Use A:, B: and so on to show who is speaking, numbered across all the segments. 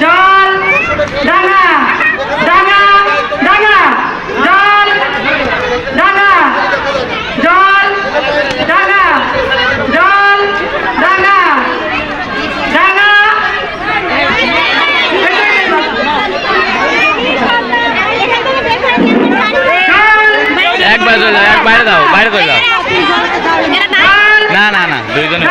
A: জল ডাঙা ডাঙা ডাঙা জল ডাঙা জল ডাঙা জল ডাঙা ডাঙা
B: একবার চলে যাও, বাইরে দাও, বাইরে চলে যাও। না না না, দুইজনে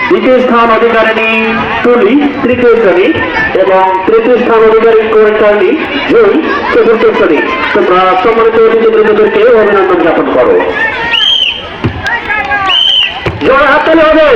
C: দ্বিতীয় স্থান অধিকারিণী তুলি তৃতীয় শ্রেণী এবং তৃতীয় স্থান অধিকারী কর্মচারী জয়ী চতুর্থ শ্রেণী। তোমরা সম্মানিত অতিথিবৃন্দদেরকে অভিনন্দন জ্ঞাপন করো। জোরে হাততালি হবে।